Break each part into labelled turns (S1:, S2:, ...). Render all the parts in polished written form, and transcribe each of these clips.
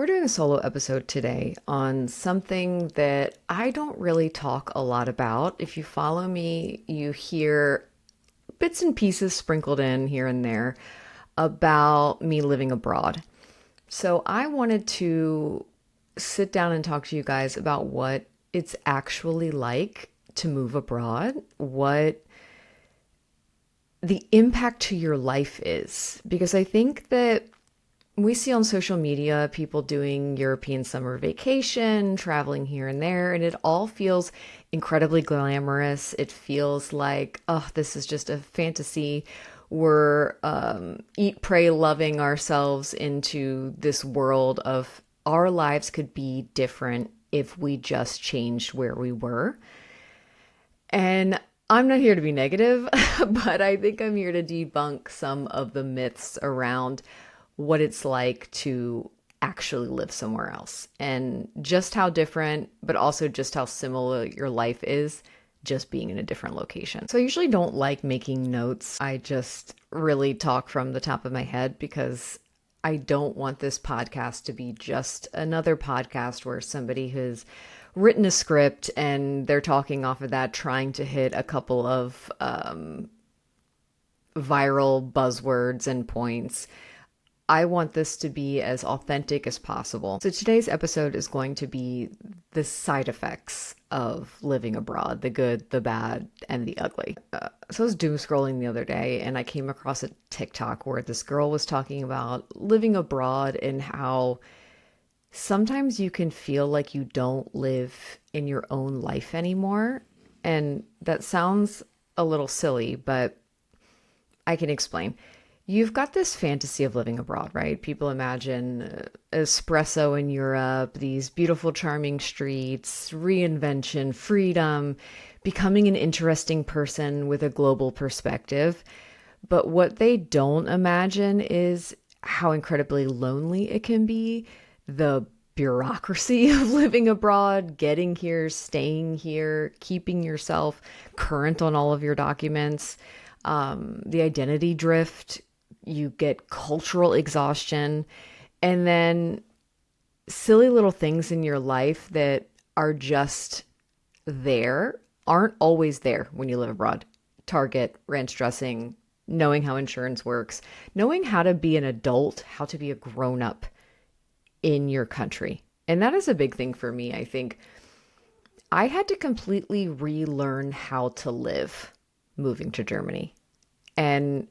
S1: We're doing a solo episode today on something that I don't really talk a lot about. If you follow me, you hear bits and pieces sprinkled in here and there about me living abroad. So I wanted to sit down and talk to you guys about what it's actually like to move abroad, what the impact to your life is. Because I think that we see on social media people doing European summer vacation, traveling here and there, and it all feels incredibly glamorous. It feels like, oh, this is just a fantasy. We're eat, pray, loving ourselves into this world of our lives could be different if we just changed where we were. And I'm not here to be negative, but I think I'm here to debunk some of the myths around what it's like to actually live somewhere else and just how different, but also just how similar your life is just being in a different location. So I usually don't like making notes. I just really talk from the top of my head because I don't want this podcast to be just another podcast where somebody has written a script and they're talking off of that, trying to hit a couple of viral buzzwords and points. I want this to be as authentic as possible. So today's episode is going to be the side effects of living abroad, the good, the bad, and the ugly. So I was doom scrolling the other day and I came across a TikTok where this girl was talking about living abroad and how sometimes you can feel like you don't live in your own life anymore. And that sounds a little silly, but I can explain. You've got this fantasy of living abroad, right? People imagine espresso in Europe, these beautiful, charming streets, reinvention, freedom, becoming an interesting person with a global perspective. But what they don't imagine is how incredibly lonely it can be, the bureaucracy of living abroad, getting here, staying here, keeping yourself current on all of your documents, the identity drift. You get cultural exhaustion, and then silly little things in your life that are just there aren't always there when you live abroad. Target, ranch dressing, knowing how insurance works, knowing how to be an adult, how to be a grown up in your country. And that is a big thing for me. I think I had to completely relearn how to live moving to Germany. And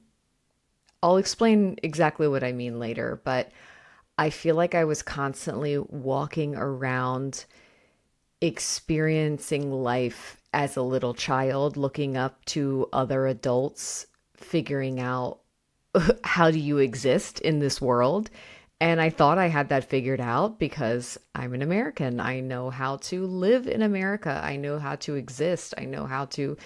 S1: I'll explain exactly what I mean later, but I feel like I was constantly walking around experiencing life as a little child, looking up to other adults, figuring out how do you exist in this world. And I thought I had that figured out because I'm an American. I know how to live in America. I know how to exist. I know how to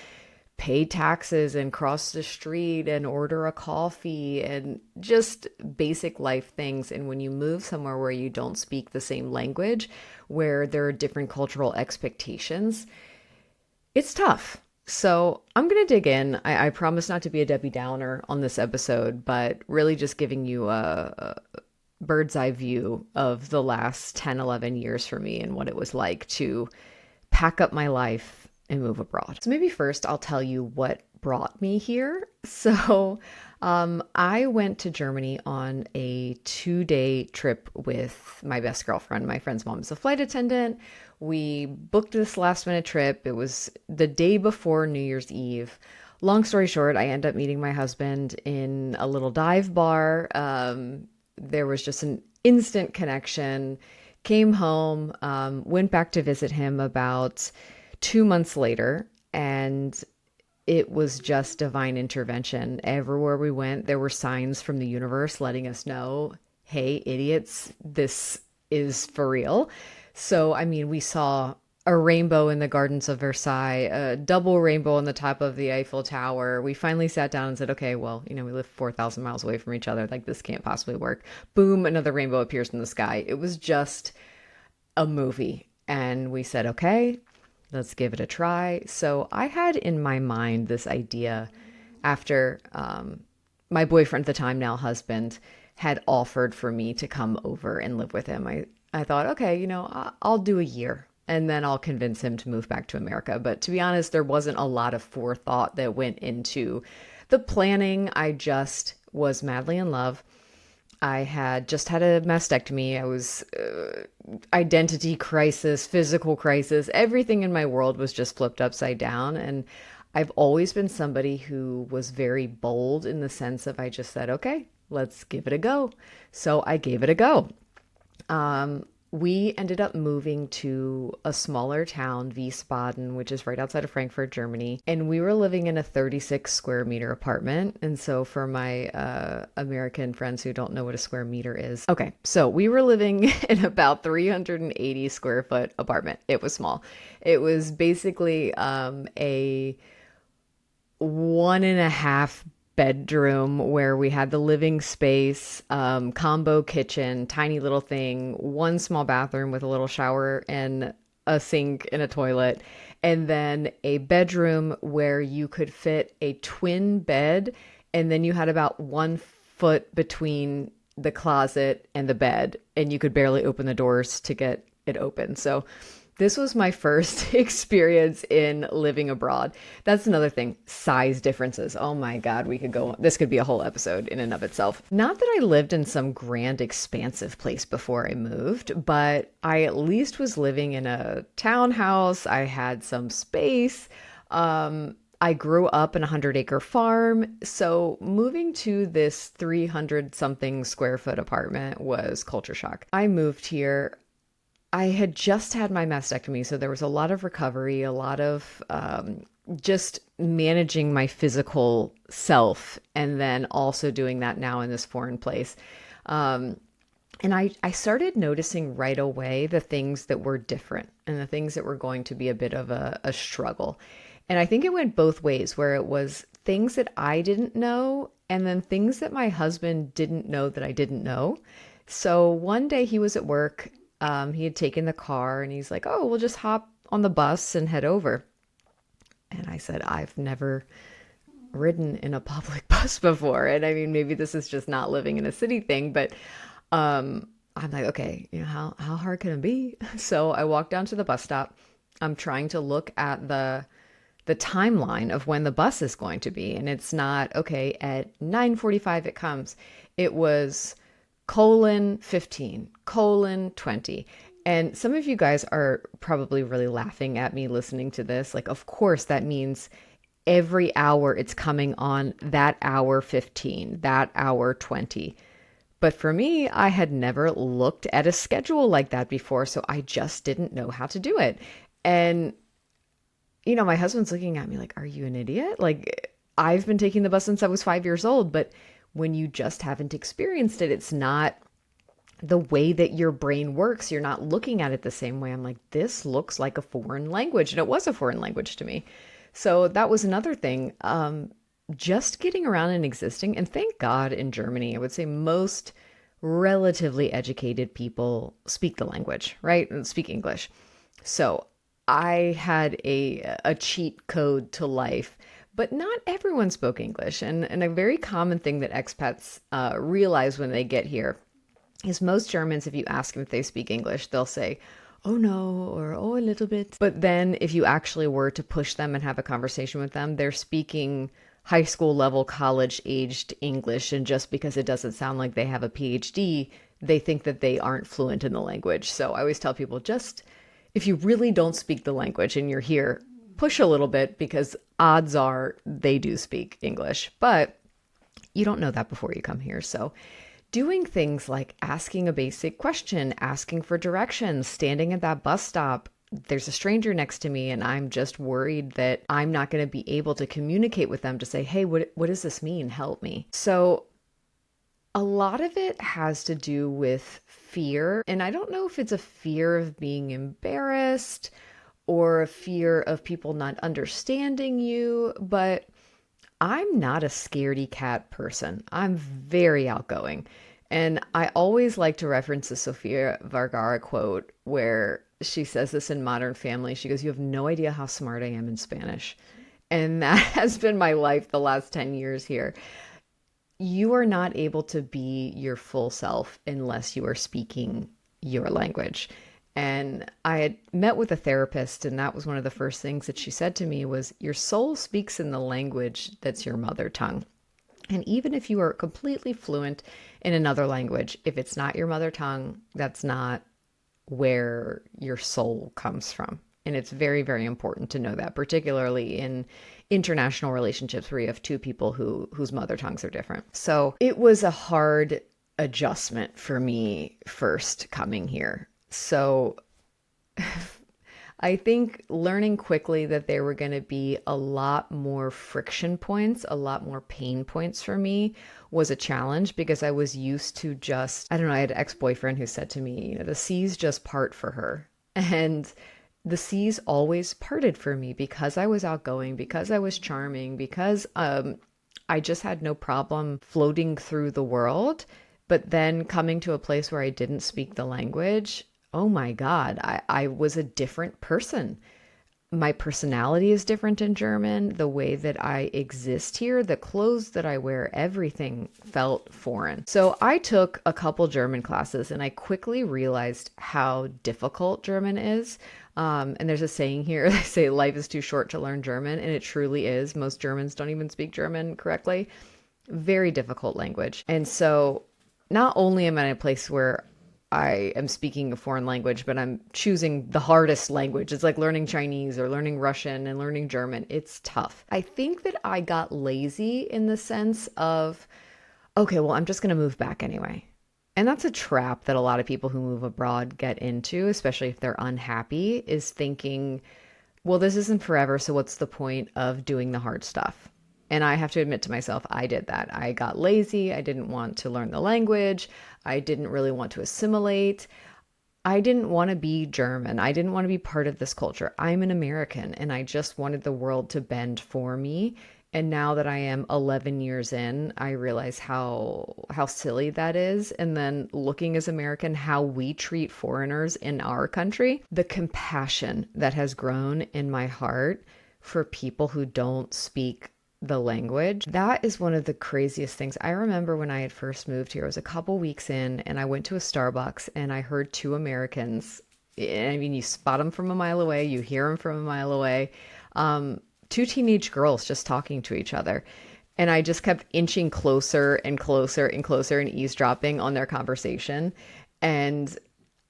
S1: pay taxes and cross the street and order a coffee and just basic life things. And when you move somewhere where you don't speak the same language, where there are different cultural expectations, it's tough. So I'm going to dig in. I promise not to be a Debbie Downer on this episode, but really just giving you a bird's eye view of the last 10, 11 years for me and what it was like to pack up my life and move abroad. So maybe first I'll tell you what brought me here. So I went to Germany on a 2-day trip with my best girlfriend. My friend's mom is a flight attendant. We booked this last minute trip. It was the day before New Year's Eve. Long story short, I ended up meeting my husband in a little dive bar. There was just an instant connection. Came home, went back to visit him about 2 months later, and it was just divine intervention. Everywhere we went, there were signs from the universe letting us know, hey, idiots, this is for real. So, I mean, we saw a rainbow in the gardens of Versailles, a double rainbow on the top of the Eiffel Tower. We finally sat down and said, okay, well, we live 4,000 miles away from each other. Like, this can't possibly work. Boom, another rainbow appears in the sky. It was just a movie. And we said, okay, let's give it a try. So I had in my mind this idea after my boyfriend at the time, now husband, had offered for me to come over and live with him. I thought, okay, I'll do a year and then I'll convince him to move back to America. But to be honest, there wasn't a lot of forethought that went into the planning. I just was madly in love. I had just had a mastectomy. I was identity crisis, physical crisis. Everything in my world was just flipped upside down. And I've always been somebody who was very bold in the sense of I just said, okay, let's give it a go. So I gave it a go. We ended up moving to a smaller town, Wiesbaden, which is right outside of Frankfurt, Germany. And we were living in a 36 square meter apartment. And so for my American friends who don't know what a square meter is, okay, so we were living in about 380 square foot apartment. It was small. It was basically a 1.5 bedroom where we had the living space, combo kitchen, tiny little thing, one small bathroom with a little shower and a sink and a toilet, and then a bedroom where you could fit a twin bed, and then you had about 1 foot between the closet and the bed, and you could barely open the doors to get it open. So this was my first experience in living abroad. That's another thing, size differences. Oh my God, this could be a whole episode in and of itself. Not that I lived in some grand, expansive place before I moved, but I at least was living in a townhouse. I had some space. I grew up in a 100-acre farm. So moving to this 300 something square foot apartment was culture shock. I moved here. I had just had my mastectomy, so there was a lot of recovery, a lot of just managing my physical self, and then also doing that now in this foreign place. And I started noticing right away the things that were different and the things that were going to be a bit of a struggle. And I think it went both ways, where it was things that I didn't know and then things that my husband didn't know that I didn't know. So one day he was at work. He had taken the car and he's like, oh, we'll just hop on the bus and head over. And I said, I've never ridden in a public bus before. And I mean, maybe this is just not living in a city thing, but I'm like, okay, how hard can it be? So I walked down to the bus stop. I'm trying to look at the timeline of when the bus is going to be. And it's not, okay, at 9:45 it comes. It was :15, :20. And some of you guys are probably really laughing at me listening to this. Like, of course, that means every hour it's coming on that hour 15, that hour 20. But for me, I had never looked at a schedule like that before, so I just didn't know how to do it. And, my husband's looking at me like, are you an idiot? Like, I've been taking the bus since I was 5 years old, but when you just haven't experienced it, it's not the way that your brain works. You're not looking at it the same way. I'm like, this looks like a foreign language. And it was a foreign language to me. So that was another thing. Just getting around and existing. And thank God in Germany, I would say most relatively educated people speak the language, right? And speak English. So I had a cheat code to life. But not everyone spoke English. And a very common thing that expats realize when they get here is most Germans, if you ask them if they speak English, they'll say, oh no, or oh, a little bit. But then if you actually were to push them and have a conversation with them, they're speaking high school level, college aged English. And just because it doesn't sound like they have a PhD, they think that they aren't fluent in the language. So I always tell people, just if you really don't speak the language and you're here, push a little bit, because odds are they do speak English, but you don't know that before you come here. So doing things like asking a basic question, asking for directions, standing at that bus stop, there's a stranger next to me and I'm just worried that I'm not going to be able to communicate with them to say, hey, what does this mean? Help me. So a lot of it has to do with fear. And I don't know if it's a fear of being embarrassed or a fear of people not understanding you, but I'm not a scaredy cat person. I'm very outgoing. And I always like to reference the Sofia Vergara quote where she says this in Modern Family. She goes, you have no idea how smart I am in Spanish. And that has been my life the last 10 years here. you are not able to be your full self unless you are speaking your language. And I had met with a therapist, and that was one of the first things that she said to me was, your soul speaks in the language that's your mother tongue. And even if you are completely fluent in another language, if it's not your mother tongue, that's not where your soul comes from. And it's very, very important to know that, particularly in international relationships where you have two people whose mother tongues are different. So it was a hard adjustment for me first coming here. So I think learning quickly that there were going to be a lot more friction points, a lot more pain points for me was a challenge because I was used to just, I don't know, I had an ex-boyfriend who said to me, the seas just part for her. And the seas always parted for me because I was outgoing, because I was charming, because I just had no problem floating through the world. But then coming to a place where I didn't speak the language, oh my God, I was a different person. My personality is different in German. The way that I exist here, the clothes that I wear, everything felt foreign. So I took a couple German classes and I quickly realized how difficult German is. And there's a saying here, they say life is too short to learn German, and it truly is. Most Germans don't even speak German correctly. Very difficult language. And so not only am I in a place where I am speaking a foreign language, but I'm choosing the hardest language. It's like learning Chinese or learning Russian and learning German. It's tough. I think that I got lazy in the sense of, okay, well, I'm just going to move back anyway. And that's a trap that a lot of people who move abroad get into, especially if they're unhappy, is thinking, well, this isn't forever, so what's the point of doing the hard stuff? And I have to admit to myself, I did that. I got lazy. I didn't want to learn the language. I didn't really want to assimilate. I didn't want to be German. I didn't want to be part of this culture. I'm an American and I just wanted the world to bend for me. And now that I am 11 years in, I realize how silly that is. And then looking as American, how we treat foreigners in our country, the compassion that has grown in my heart for people who don't speak the language. That is one of the craziest things. I remember when I had first moved here, it was a couple weeks in, and I went to a Starbucks and I heard two Americans. I mean, you spot them from a mile away, you hear them from a mile away. Two teenage girls just talking to each other. And I just kept inching closer and closer and closer and eavesdropping on their conversation. And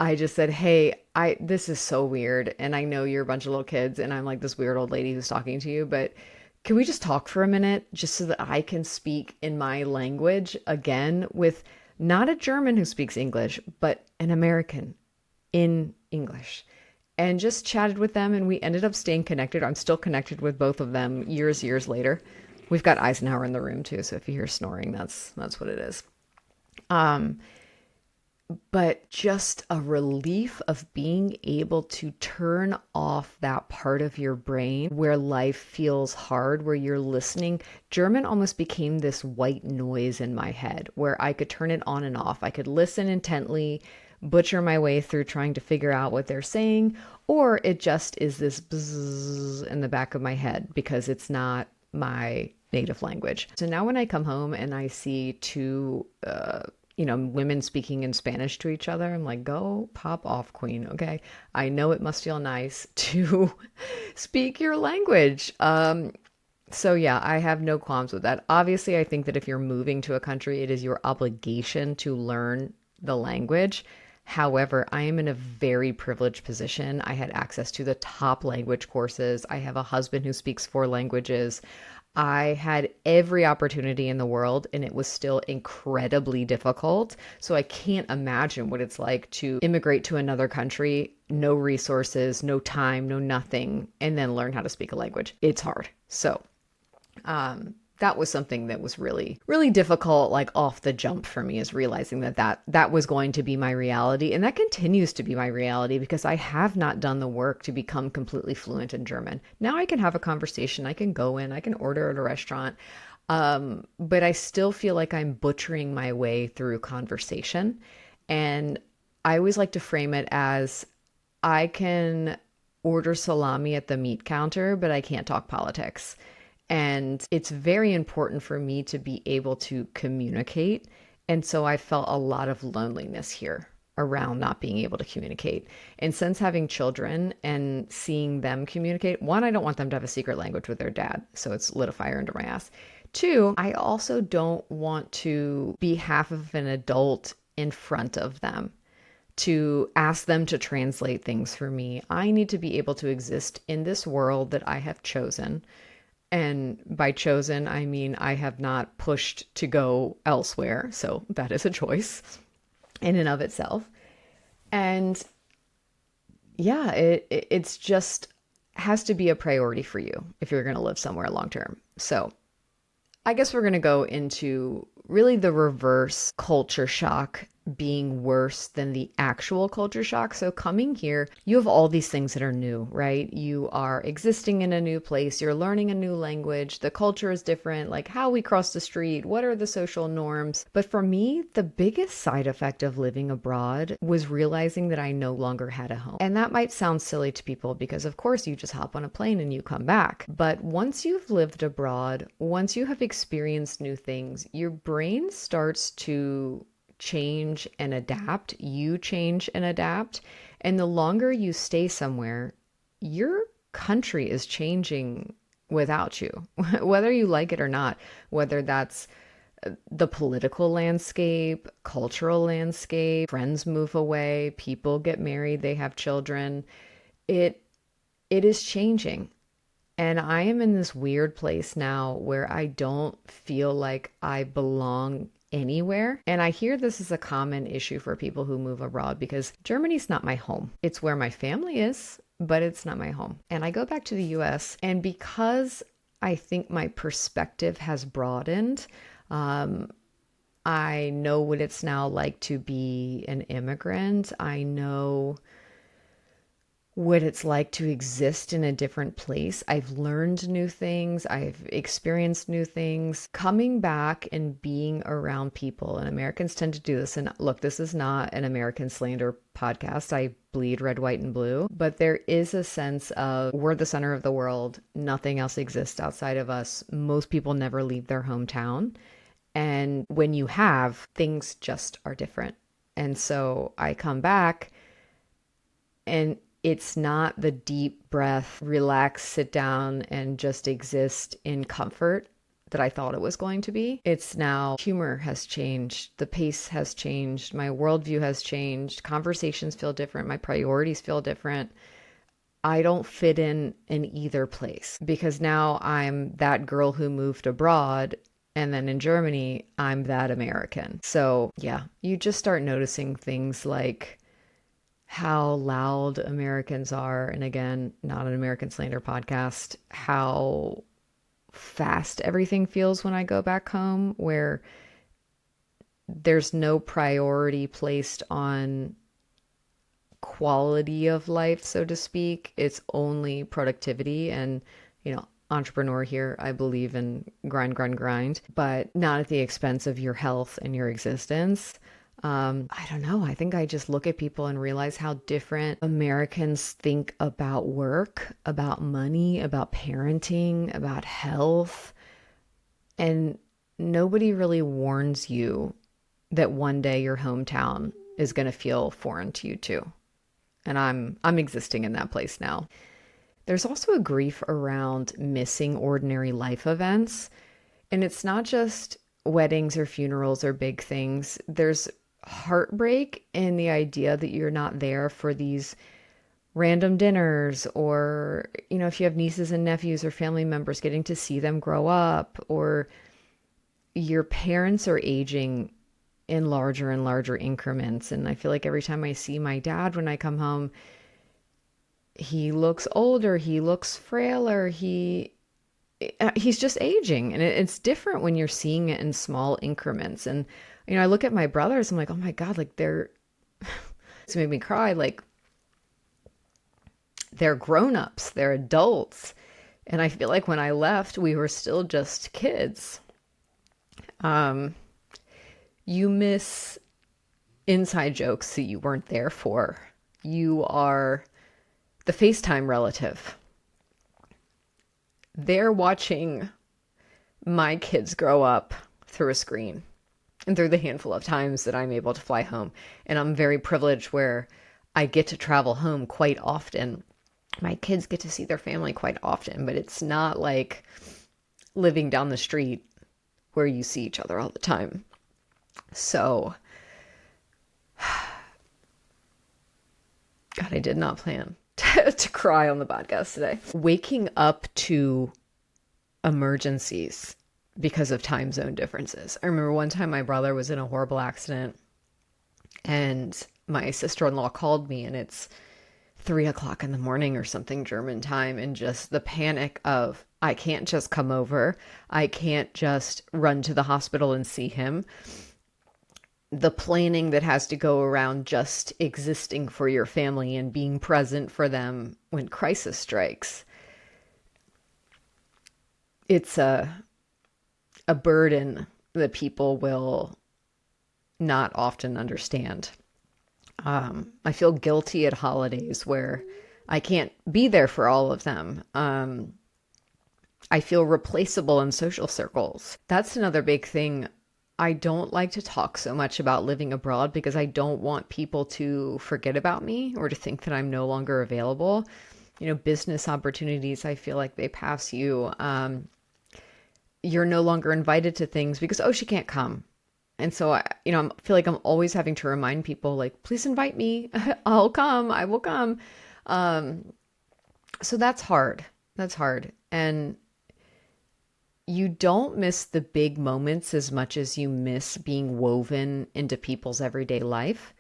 S1: I just said, hey, this is so weird. And I know you're a bunch of little kids and I'm like this weird old lady who's talking to you, but can we just talk for a minute just so that I can speak in my language again with not a German who speaks English, but an American in English? And just chatted with them and we ended up staying connected. I'm still connected with both of them years later. We've got Eisenhower in the room too, so if you hear snoring, that's what it is. But just a relief of being able to turn off that part of your brain where life feels hard, where you're listening. German almost became this white noise in my head where I could turn it on and off. I could listen intently, butcher my way through trying to figure out what they're saying, or it just is this bzzz in the back of my head because it's not my native language. So now when I come home and I see two women speaking in Spanish to each other, I'm like, go pop off, queen. Okay. I know it must feel nice to speak your language. So yeah, I have no qualms with that. Obviously, I think that if you're moving to a country, it is your obligation to learn the language. However, I am in a very privileged position. I had access to the top language courses. I have a husband who speaks 4 languages. I had every opportunity in the world and it was still incredibly difficult. So I can't imagine what it's like to immigrate to another country, no resources, no time, no nothing, and then learn how to speak a language. It's hard. So, that was something that was really, really difficult, like off the jump for me, is realizing that was going to be my reality. And that continues to be my reality because I have not done the work to become completely fluent in German. Now I can have a conversation, I can go in, I can order at a restaurant. But I still feel like I'm butchering my way through conversation. And I always like to frame it as I can order salami at the meat counter, but I can't talk politics. And it's very important for me to be able to communicate. And so I felt a lot of loneliness here around not being able to communicate. And since having children and seeing them communicate, one, I don't want them to have a secret language with their dad. So it's lit a fire under my ass. Two, I also don't want to be half of an adult in front of them to ask them to translate things for me. I need to be able to exist in this world that I have chosen. And by chosen, I mean I have not pushed to go elsewhere. So that is a choice in and of itself. And yeah, it's just has to be a priority for you if you're going to live somewhere long term. So I guess we're going to go into really the reverse culture shock being worse than the actual culture shock. So coming here, you have all these things that are new, right? You are existing in a new place, you're learning a new language, the culture is different, like how we cross the street, what are the social norms. But for me, the biggest side effect of living abroad was realizing that I no longer had a home. And that might sound silly to people because of course you just hop on a plane and you come back. But once you've lived abroad, once you have experienced new things, your brain starts to change and adapt. You change and adapt. And the longer you stay somewhere, your country is changing without you, whether you like it or not, whether that's the political landscape, cultural landscape, friends move away, people get married, they have children. It it is changing. And I am in this weird place now where I don't feel like I belong anywhere. And I hear this is a common issue for people who move abroad because Germany's not my home. It's where my family is, but it's not my home. And I go back to the US, and because I think my perspective has broadened, I know what it's now like to be an immigrant. I know what it's like to exist in a different place. I've learned new things. I've experienced new things. Coming back and being around people, and Americans tend to do this. And look, this is not an American slander podcast. I bleed red, white, and blue. But there is a sense of we're the center of the world. Nothing else exists outside of us. Most people never leave their hometown. And when you have, things just are different. And so I come back and it's not the deep breath, relax, sit down, and just exist in comfort that I thought it was going to be. It's now humor has changed, the pace has changed, my worldview has changed, conversations feel different, my priorities feel different. I don't fit in either place because now I'm that girl who moved abroad. And then in Germany, I'm that American. So yeah, you just start noticing things like how loud Americans are. And again, not an American slander podcast, how fast everything feels when I go back home, where there's no priority placed on quality of life, so to speak. It's only productivity. And, entrepreneur here, I believe in grind, grind, grind, but not at the expense of your health and your existence. I don't know. I think I just look at people and realize how different Americans think about work, about money, about parenting, about health. And nobody really warns you that one day your hometown is going to feel foreign to you too. And I'm existing in that place now. There's also a grief around missing ordinary life events. And it's not just weddings or funerals or big things. There's heartbreak in the idea that you're not there for these random dinners, or, if you have nieces and nephews or family members, getting to see them grow up, or your parents are aging in larger and larger increments. And I feel like every time I see my dad when I come home, he looks older, he looks frailer, he's just aging. And it's different when you're seeing it in small increments. And I look at my brothers, I'm like, oh my God, like it's made me cry. Like they're grown-ups, they're adults. And I feel like when I left, we were still just kids. You miss inside jokes that you weren't there for. You are the FaceTime relative. they're watching my kids grow up through a screen and through the handful of times that I'm able to fly home. And I'm very privileged where I get to travel home quite often. My kids get to see their family quite often, but it's not like living down the street where you see each other all the time. So, God, I did not plan to cry on the podcast today. Waking up to emergencies because of time zone differences. I remember one time my brother was in a horrible accident and my sister-in-law called me, and it's 3 o'clock in the morning or something German time, and just the panic of, I can't just come over. I can't just run to the hospital and see him. The planning that has to go around just existing for your family and being present for them when crisis strikes. It's a burden that people will not often understand. I feel guilty at holidays where I can't be there for all of them. I feel replaceable in social circles. That's another big thing. I don't like to talk so much about living abroad because I don't want people to forget about me or to think that I'm no longer available. You know, business opportunities, I feel like they pass you. You're no longer invited to things because, oh, she can't come. And so I feel like I'm always having to remind people, like, please invite me. I'll come. I will come. So that's hard. That's hard. And you don't miss the big moments as much as you miss being woven into people's everyday life.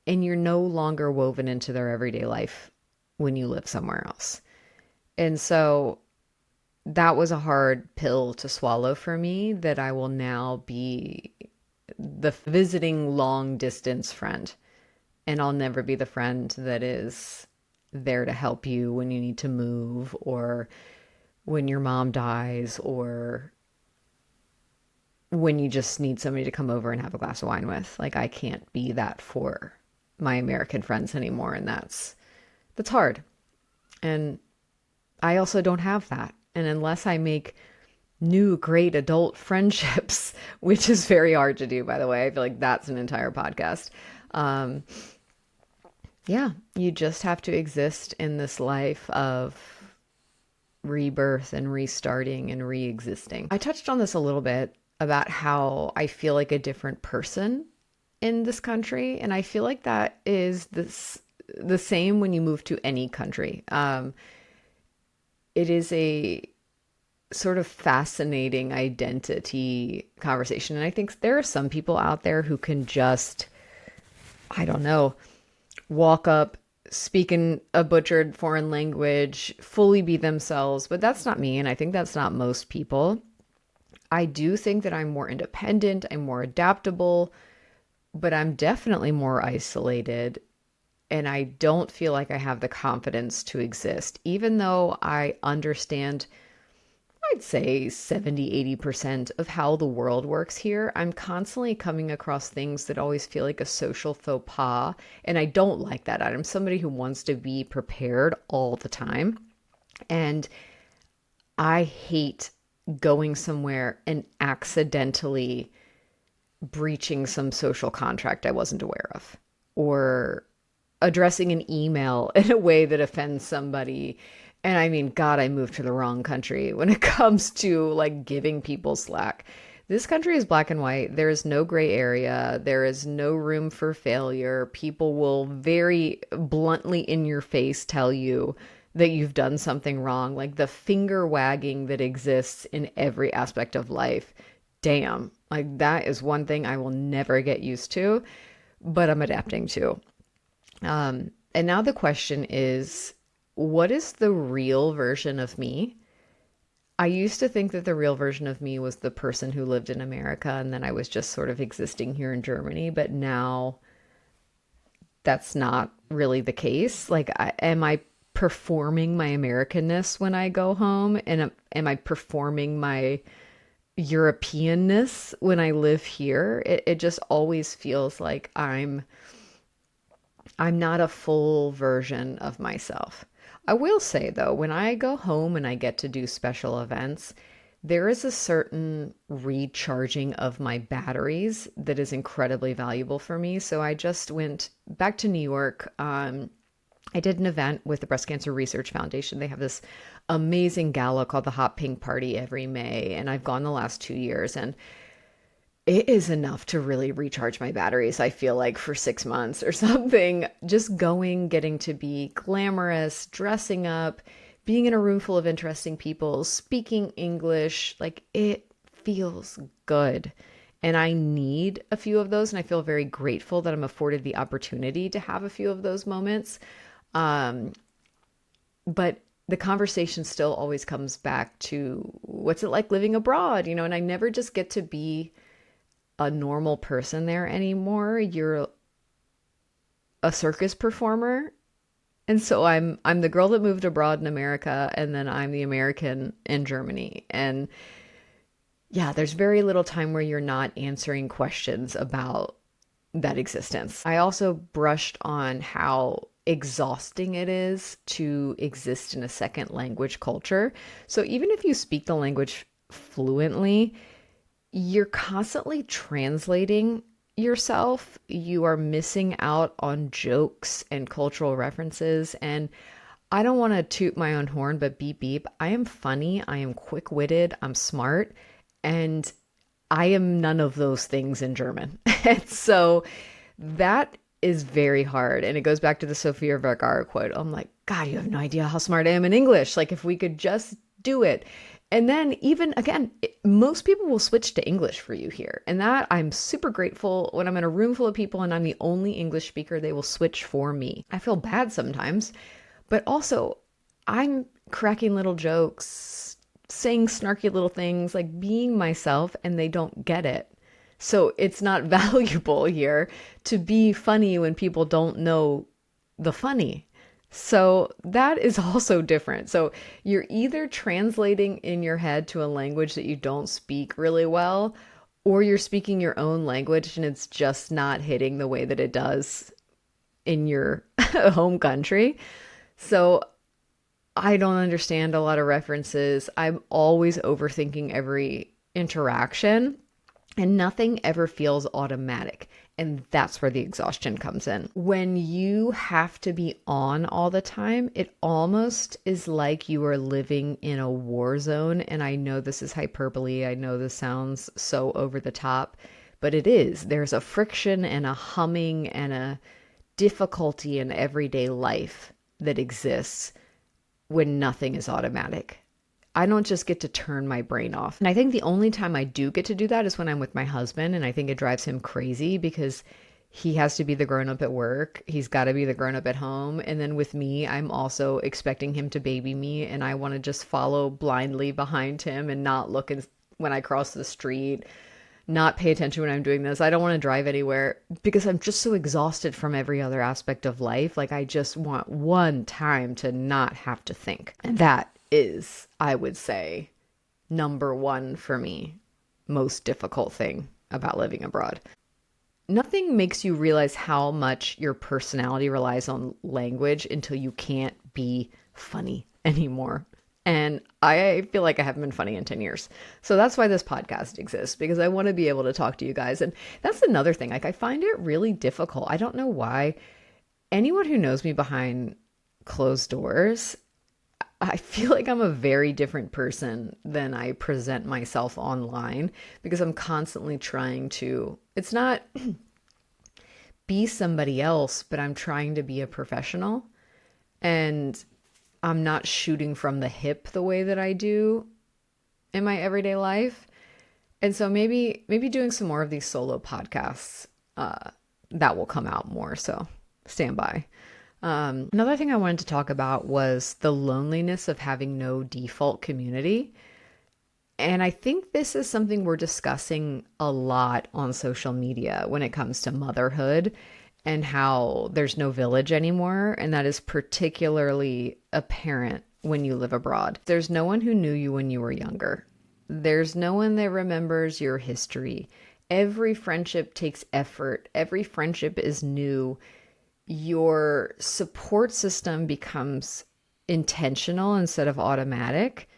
S1: And you're no longer woven into their everyday life when you live somewhere else. And so that was a hard pill to swallow for me, that I will now be the visiting long distance friend. And I'll never be the friend that is there to help you when you need to move, or when your mom dies, or when you just need somebody to come over and have a glass of wine with. Like, I can't be that for my American friends anymore. And that's hard. And I also don't have that. And unless I make new great adult friendships, which is very hard to do, by the way, I feel like that's an entire podcast. Yeah, you just have to exist in this life of rebirth and restarting and re-existing. I touched on this a little bit about how I feel like a different person in this country. And I feel like that is the same when you move to any country. It is a sort of fascinating identity conversation. And I think there are some people out there who can just, I don't know, walk up, speak in a butchered foreign language, fully be themselves. But that's not me. And I think that's not most people. I do think that I'm more independent, I'm more adaptable, but I'm definitely more isolated. And I don't feel like I have the confidence to exist, even though I understand, I'd say 70-80% of how the world works here. I'm constantly coming across things that always feel like a social faux pas. And I don't like that. I'm somebody who wants to be prepared all the time. And I hate going somewhere and accidentally breaching some social contract I wasn't aware of, or addressing an email in a way that offends somebody. And I mean, God, I moved to the wrong country when it comes to like giving people slack. This country is black and white. There is no gray area. There is no room for failure. People will very bluntly in your face tell you that you've done something wrong. Like the finger wagging that exists in every aspect of life. Damn, like that is one thing I will never get used to, but I'm adapting to. And now the question is, what is the real version of me? I used to think that the real version of me was the person who lived in America, and then I was just sort of existing here in Germany. But now that's not really the case. Like, am I performing my Americanness when I go home? And am I performing my Europeanness when I live here? It just always feels like I'm not a full version of myself. I will say though, when I go home and I get to do special events, there is a certain recharging of my batteries that is incredibly valuable for me. So I just went back to New York. I did an event with the Breast Cancer Research Foundation. They have this amazing gala called the Hot Pink Party every May, and I've gone the last 2 years, and it is enough to really recharge my batteries. I feel like for 6 months or something, just going, getting to be glamorous, dressing up, being in a room full of interesting people, speaking English, like it feels good. And I need a few of those. And I feel very grateful that I'm afforded the opportunity to have a few of those moments. Um, but the conversation still always comes back to what's it like living abroad, and I never just get to be a normal person there anymore. You're a circus performer. And so I'm the girl that moved abroad in America, and then I'm the American in Germany. And yeah, there's very little time where you're not answering questions about that existence. I also brushed on how exhausting it is to exist in a second language culture. So even if you speak the language fluently, you're constantly translating yourself. You are missing out on jokes and cultural references. And I don't want to toot my own horn, but beep beep. I am funny. I am quick witted. I'm smart. And I am none of those things in German. And so that is very hard. And it goes back to the Sofia Vergara quote. I'm like, God, you have no idea how smart I am in English. Like, if we could just do it. And then even again, most people will switch to English for you here. And that I'm super grateful. When I'm in a room full of people and I'm the only English speaker, they will switch for me. I feel bad sometimes, but also I'm cracking little jokes, saying snarky little things, like being myself, and they don't get it. So it's not valuable here to be funny when people don't know the funny. So that is also different. So you're either translating in your head to a language that you don't speak really well, or you're speaking your own language and it's just not hitting the way that it does in your home country. So I don't understand a lot of references. I'm always overthinking every interaction, and nothing ever feels automatic. And that's where the exhaustion comes in. When you have to be on all the time, it almost is like you are living in a war zone. And I know this is hyperbole. I know this sounds so over the top, but it is. There's a friction and a humming and a difficulty in everyday life that exists when nothing is automatic. I don't just get to turn my brain off. And I think the only time I do get to do that is when I'm with my husband. And I think it drives him crazy because he has to be the grown up at work. He's got to be the grown up at home. And then with me, I'm also expecting him to baby me. And I want to just follow blindly behind him and not look when I cross the street, not pay attention when I'm doing this. I don't want to drive anywhere because I'm just so exhausted from every other aspect of life. Like, I just want one time to not have to think. And that is, I would say, number one for me, most difficult thing about living abroad. Nothing makes you realize how much your personality relies on language until you can't be funny anymore. And I feel like I haven't been funny in 10 years. So that's why this podcast exists, because I want to be able to talk to you guys. And that's another thing. Like, I find it really difficult. I don't know why. Anyone who knows me behind closed doors, I feel like I'm a very different person than I present myself online, because I'm constantly trying to, it's not be somebody else, but I'm trying to be a professional, and I'm not shooting from the hip the way that I do in my everyday life. And so maybe doing some more of these solo podcasts, that will come out more. So stand by. Another thing I wanted to talk about was the loneliness of having no default community. And I think this is something we're discussing a lot on social media when it comes to motherhood and how there's no village anymore. And that is particularly apparent when you live abroad. There's no one who knew you when you were younger. There's no one that remembers your history. Every friendship takes effort. Every friendship is new. Your support system becomes intentional instead of automatic.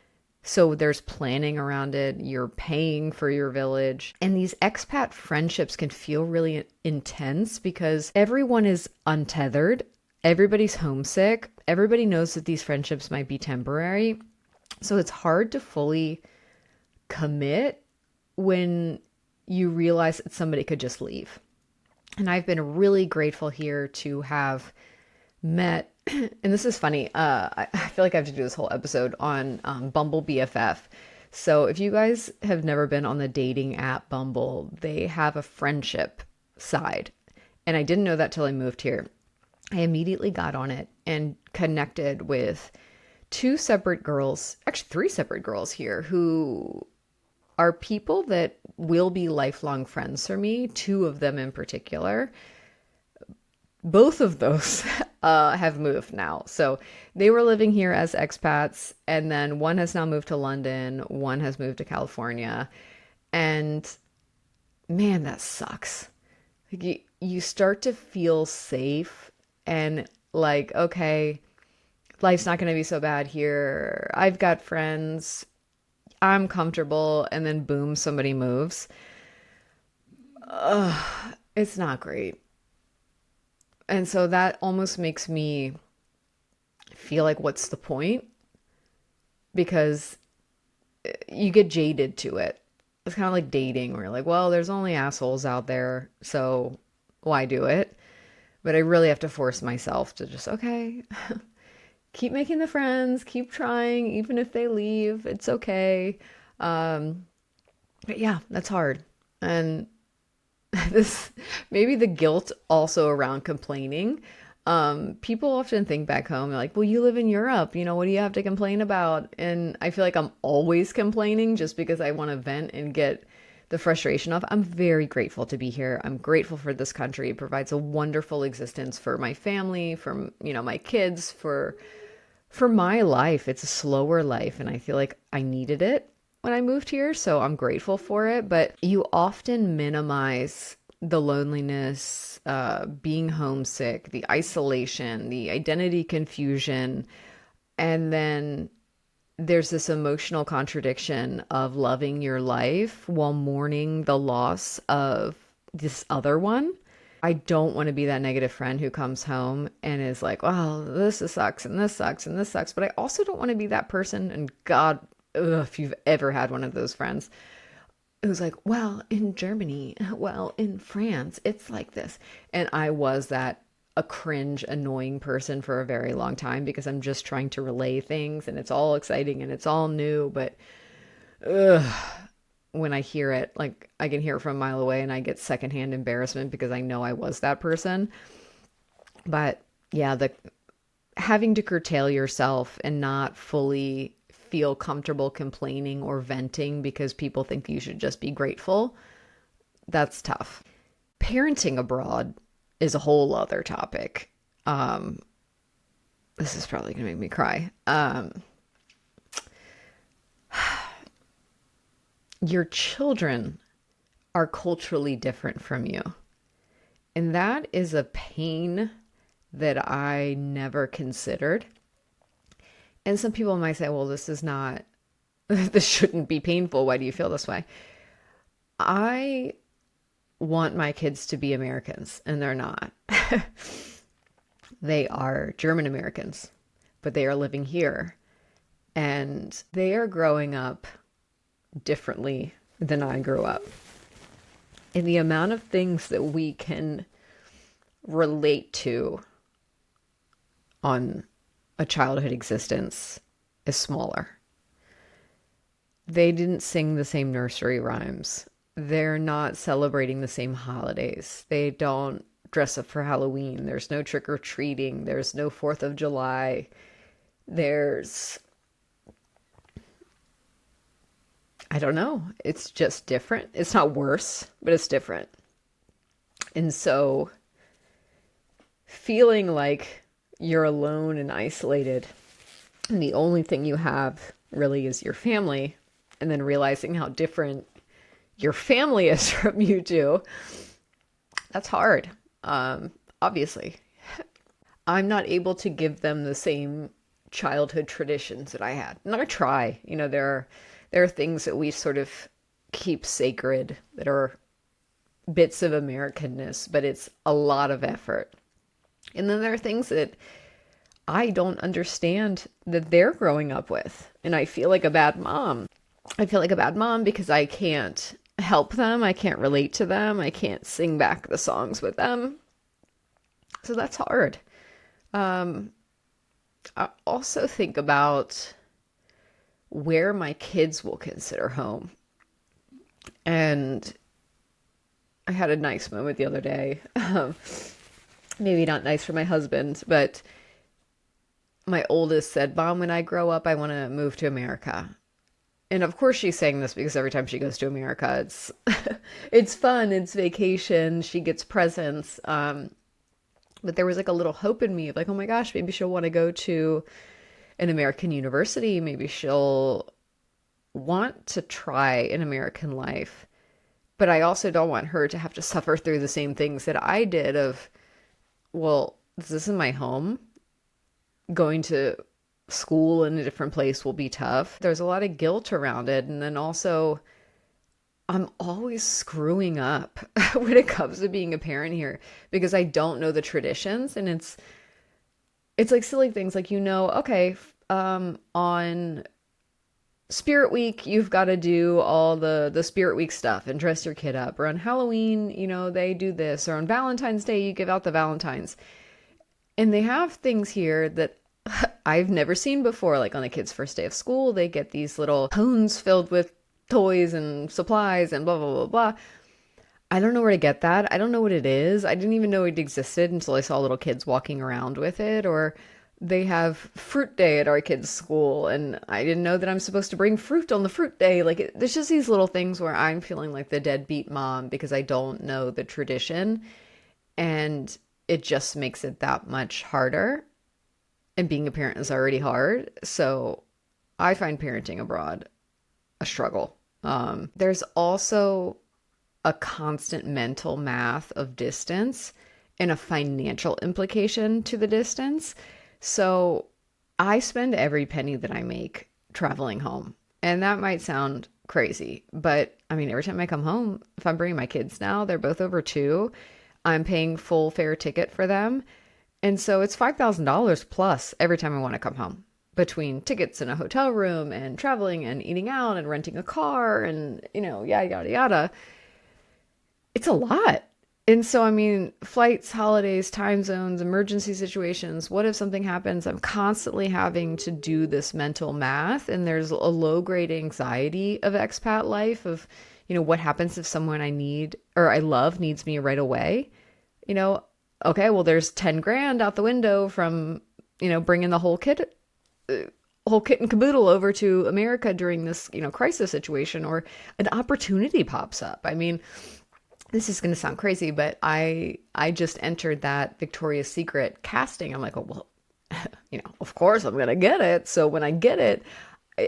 S1: So there's planning around it. You're paying for your village. And these expat friendships can feel really intense because everyone is untethered. Everybody's homesick. Everybody knows that these friendships might be temporary. So it's hard to fully commit when you realize that somebody could just leave. And I've been really grateful here to have met, and this is funny. I feel like I have to do this whole episode on Bumble BFF. So if you guys have never been on the dating app Bumble, they have a friendship side. And I didn't know that till I moved here. I immediately got on it and connected with two separate girls, actually three separate girls here who are people that will be lifelong friends for me, two of them in particular. Both of those have moved now. So they were living here as expats, and then one has now moved to London, one has moved to California. And man, that sucks. Like you start to feel safe and like, okay, life's not going to be so bad here. I've got friends. I'm comfortable. And then boom, somebody moves. It's not great. And so that almost makes me feel like, what's the point? Because you get jaded to it. It's kind of like dating where you're like, well, there's only assholes out there, so why do it? But I really have to force myself to just, okay, keep making the friends, keep trying, even if they leave, it's okay. But yeah, that's hard. And this, maybe the guilt also around complaining. People often think back home, they're like, well, you live in Europe, what do you have to complain about? And I feel like I'm always complaining just because I want to vent and get the frustration off. I'm very grateful to be here. I'm grateful for this country. It provides a wonderful existence for my family, for, my kids, for my life. It's a slower life, and I feel like I needed it when I moved here, so I'm grateful for it. But you often minimize the loneliness, being homesick, the isolation, the identity confusion, and then there's this emotional contradiction of loving your life while mourning the loss of this other one. I don't want to be that negative friend who comes home and is like, oh, this sucks and this sucks and this sucks. But I also don't want to be that person. And God, if you've ever had one of those friends who's like, well, in Germany, well, in France, it's like this. And I was that a cringe, annoying person for a very long time because I'm just trying to relay things and it's all exciting and it's all new. But when I hear it, like I can hear it from a mile away and I get secondhand embarrassment because I know I was that person. But yeah, the having to curtail yourself and not fully feel comfortable complaining or venting because people think you should just be grateful, that's tough. Parenting abroad is a whole other topic. This is probably gonna make me cry. Your children are culturally different from you. And that is a pain that I never considered. And some people might say, well, this shouldn't be painful. Why do you feel this way? I want my kids to be Americans, and they're not. They are German Americans, but they are living here. And they are growing up differently than I grew up. And the amount of things that we can relate to on a childhood existence is smaller. They didn't sing the same nursery rhymes. They're not celebrating the same holidays. They don't dress up for Halloween. There's no trick-or-treating. There's no 4th of July. I don't know. It's just different. It's not worse, but it's different. And so feeling like you're alone and isolated and the only thing you have really is your family, and then realizing how different your family is from you too, that's hard. Obviously, I'm not able to give them the same childhood traditions that I had. And I try, there are things that we sort of keep sacred that are bits of Americanness, but it's a lot of effort. And then there are things that I don't understand that they're growing up with. And I feel like a bad mom. I feel like a bad mom because I can't help them. I can't relate to them. I can't sing back the songs with them. So that's hard. I also think about where my kids will consider home. And I had a nice moment the other day. Maybe not nice for my husband, but my oldest said, Mom, when I grow up, I want to move to America. And of course she's saying this because every time she goes to America, it's it's fun, it's vacation, she gets presents. But there was like a little hope in me of like, oh my gosh, maybe she'll want to go to an American university. Maybe she'll want to try an American life. But I also don't want her to have to suffer through the same things that I did of, well, this isn't my home. Going to school in a different place will be tough. There's a lot of guilt around it. And then also, I'm always screwing up when it comes to being a parent here because I don't know the traditions. And it's like silly things like, okay, on Spirit Week, you've got to do all the Spirit Week stuff and dress your kid up. Or on Halloween, they do this. Or on Valentine's Day, you give out the Valentines. And they have things here that I've never seen before. Like on the kids' first day of school, they get these little cones filled with toys and supplies and blah, blah, blah, blah. I don't know where to get that. I don't know what it is. I didn't even know it existed until I saw little kids walking around with it. Or they have fruit day at our kids' school, and I didn't know that I'm supposed to bring fruit on the fruit day. Like, there's just these little things where I'm feeling like the deadbeat mom because I don't know the tradition, and it just makes it that much harder. And being a parent is already hard, so I find parenting abroad a struggle. There's also a constant mental math of distance and a financial implication to the distance. So I spend every penny that I make traveling home. And that might sound crazy, but I mean, every time I come home, if I'm bringing my kids now, they're both over 2, I'm paying full fare ticket for them. And so it's $5,000 plus every time I want to come home, between tickets and a hotel room and traveling and eating out and renting a car and, yada, yada, yada. It's a lot. And so, I mean, flights, holidays, time zones, emergency situations, what if something happens? I'm constantly having to do this mental math, and there's a low-grade anxiety of expat life of, what happens if someone I need or I love needs me right away? Okay, well, there's 10 grand out the window from, bringing the whole kit and caboodle over to America during this, crisis situation, or an opportunity pops up. I mean, this is going to sound crazy, but I just entered that Victoria's Secret casting. I'm like, oh, well, of course I'm going to get it. So when I get it,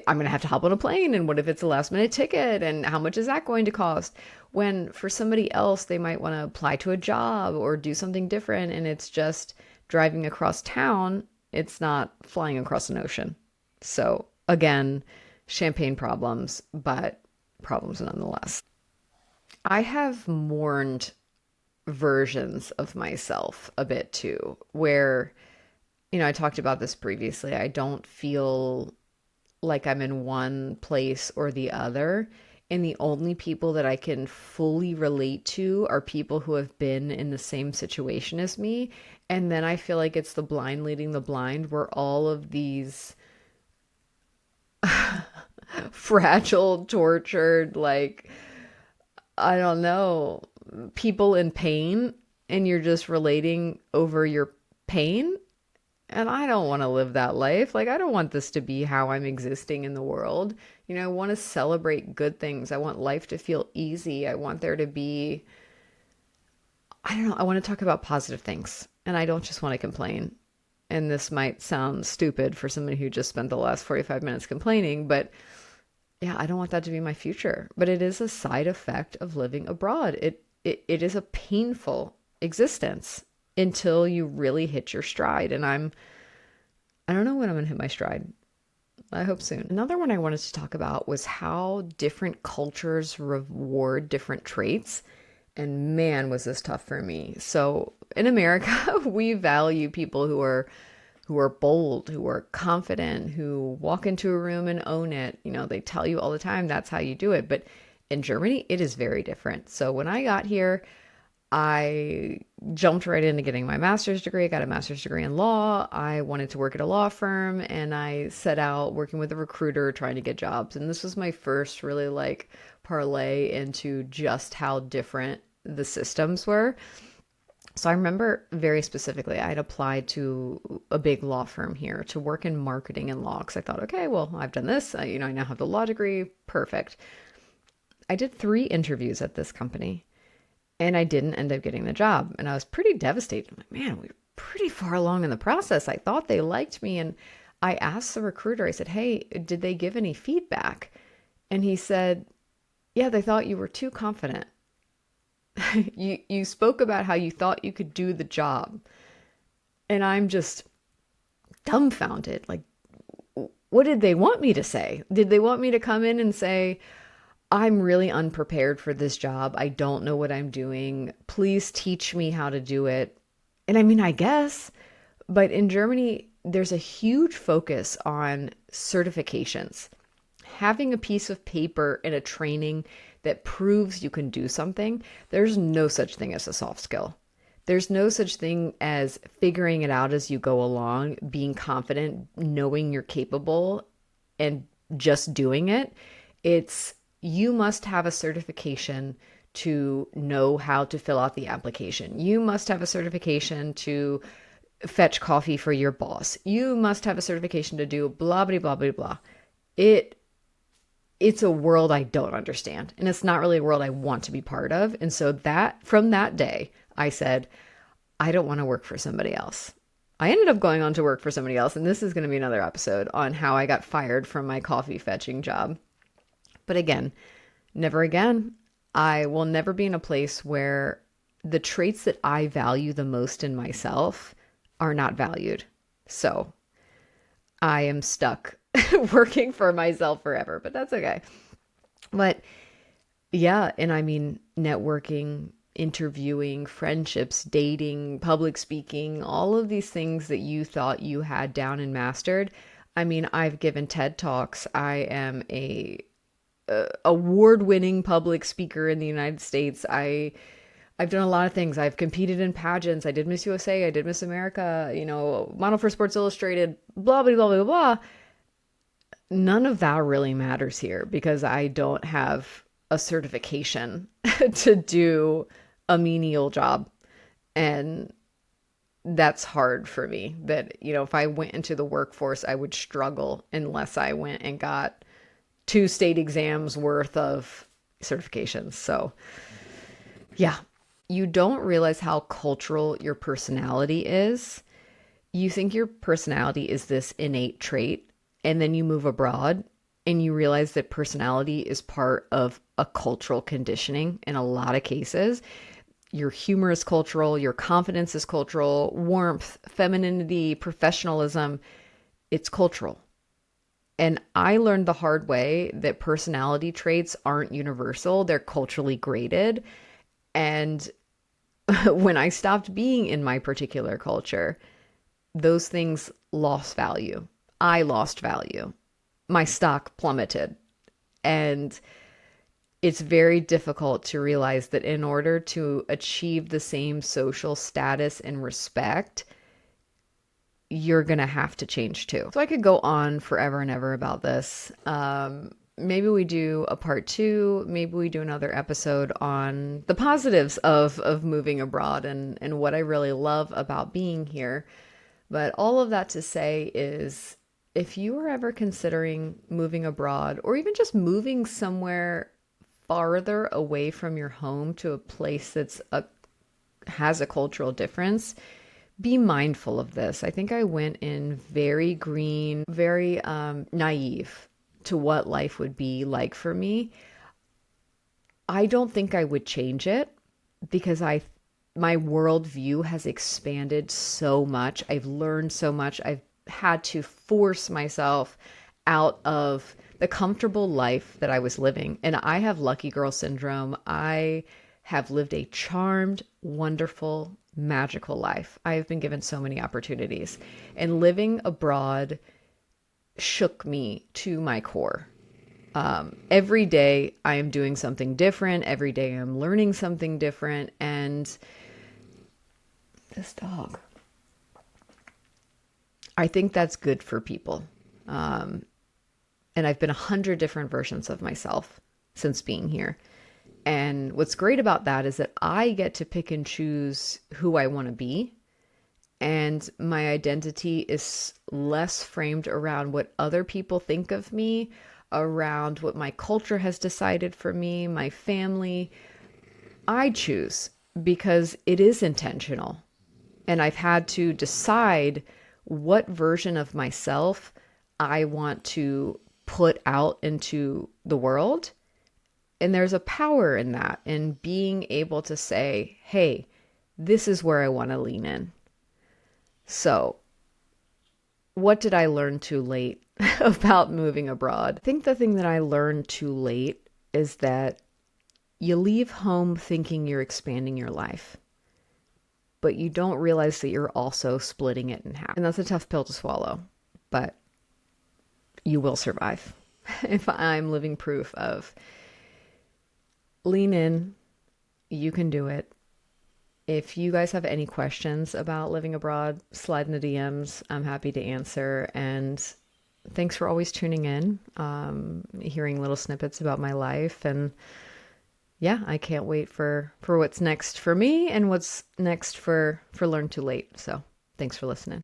S1: I'm going to have to hop on a plane. And what if it's a last minute ticket? And how much is that going to cost? When for somebody else, they might want to apply to a job or do something different. And it's just driving across town. It's not flying across an ocean. So again, champagne problems, but problems nonetheless. I have mourned versions of myself a bit too, where, I talked about this previously. I don't feel like I'm in one place or the other. And the only people that I can fully relate to are people who have been in the same situation as me. And then I feel like it's the blind leading the blind, where all of these fragile, tortured, like, I don't know, people in pain, and you're just relating over your pain. And I don't want to live that life. Like, I don't want this to be how I'm existing in the world. I want to celebrate good things. I want life to feel easy. I want there to be, I don't know, I want to talk about positive things. And I don't just want to complain. And this might sound stupid for somebody who just spent the last 45 minutes complaining, but yeah, I don't want that to be my future. But it is a side effect of living abroad. It is a painful existence until you really hit your stride. And I'm I don't know when I'm going to hit my stride. I hope soon. Another one I wanted to talk about was how different cultures reward different traits. And man, was this tough for me. So in America, we value people who are bold, who are confident, who walk into a room and own it. You know, they tell you all the time that's how you do it. But in Germany, it is very different. So when I got here, I jumped right into getting my master's degree. I got a master's degree in law. I wanted to work at a law firm and I set out working with a recruiter trying to get jobs. And this was my first really like parlay into just how different the systems were. So I remember very specifically, I had applied to a big law firm here to work in marketing and law because I thought, okay, well, I've done this. I now have the law degree. Perfect. I did 3 interviews at this company and I didn't end up getting the job. And I was pretty devastated. I'm like, man, we were pretty far along in the process. I thought they liked me. And I asked the recruiter, I said, hey, did they give any feedback? And he said, yeah, they thought you were too confident. You spoke about how you thought you could do the job. And I'm just dumbfounded. Like, what did they want me to say? Did they want me to come in and say, I'm really unprepared for this job. I don't know what I'm doing. Please teach me how to do it. And I mean, I guess, but in Germany, there's a huge focus on certifications. Having a piece of paper and a training that proves you can do something, there's no such thing as a soft skill. There's no such thing as figuring it out as you go along, being confident, knowing you're capable, and just doing it. It's you must have a certification to know how to fill out the application. You must have a certification to fetch coffee for your boss. You must have a certification to do blah, blah, blah, blah, blah. It's a world I don't understand. And it's not really a world I want to be part of. And so from that day, I said, I don't want to work for somebody else. I ended up going on to work for somebody else. And this is going to be another episode on how I got fired from my coffee fetching job. But again, never again. I will never be in a place where the traits that I value the most in myself are not valued. So I am stuck working for myself forever, but that's okay. But yeah, and I mean, networking, interviewing, friendships, dating, public speaking, all of these things that you thought you had down and mastered. I mean, I've given TED Talks. I am a award-winning public speaker in the United States. I've done a lot of things. I've competed in pageants. I did Miss USA. I did Miss America, model for Sports Illustrated, blah, blah, blah, blah, blah. None of that really matters here because I don't have a certification to do a menial job. And that's hard for me. That, if I went into the workforce, I would struggle unless I went and got 2 state exams worth of certifications. So yeah, you don't realize how cultural your personality is. You think your personality is this innate trait, and then you move abroad and you realize that personality is part of a cultural conditioning in a lot of cases. Your humor is cultural, your confidence is cultural, warmth, femininity, professionalism, it's cultural. And I learned the hard way that personality traits aren't universal. They're culturally graded. And when I stopped being in my particular culture, those things lost value. I lost value. My stock plummeted. And it's very difficult to realize that in order to achieve the same social status and respect, you're going to have to change too. So I could go on forever and ever about this. Maybe we do a part 2. Maybe we do another episode on the positives of moving abroad and what I really love about being here. But all of that to say is, if you are ever considering moving abroad or even just moving somewhere farther away from your home to a place has a cultural difference, be mindful of this. I think I went in very green, very naive to what life would be like for me. I don't think I would change it because my worldview has expanded so much. I've learned so much. I've had to force myself out of the comfortable life that I was living. And I have lucky girl syndrome. I have lived a charmed, wonderful, magical life. I have been given so many opportunities. And living abroad shook me to my core. Every day I am doing something different. Every day I'm learning something different. And this dog, I think that's good for people. And I've been 100 different versions of myself since being here. And what's great about that is that I get to pick and choose who I want to be. And my identity is less framed around what other people think of me, around what my culture has decided for me, my family. I choose because it is intentional. And I've had to decide what version of myself I want to put out into the world. And there's a power in that, in being able to say, hey, this is where I want to lean in. So, what did I learn too late about moving abroad? I think the thing that I learned too late is that you leave home thinking you're expanding your life, but you don't realize that you're also splitting it in half. And that's a tough pill to swallow, but you will survive. If I'm living proof of lean in, you can do it. If you guys have any questions about living abroad, slide in the DMs. I'm happy to answer. And thanks for always tuning in, hearing little snippets about my life. And yeah, I can't wait for what's next for me and what's next for Learn Too Late. So thanks for listening.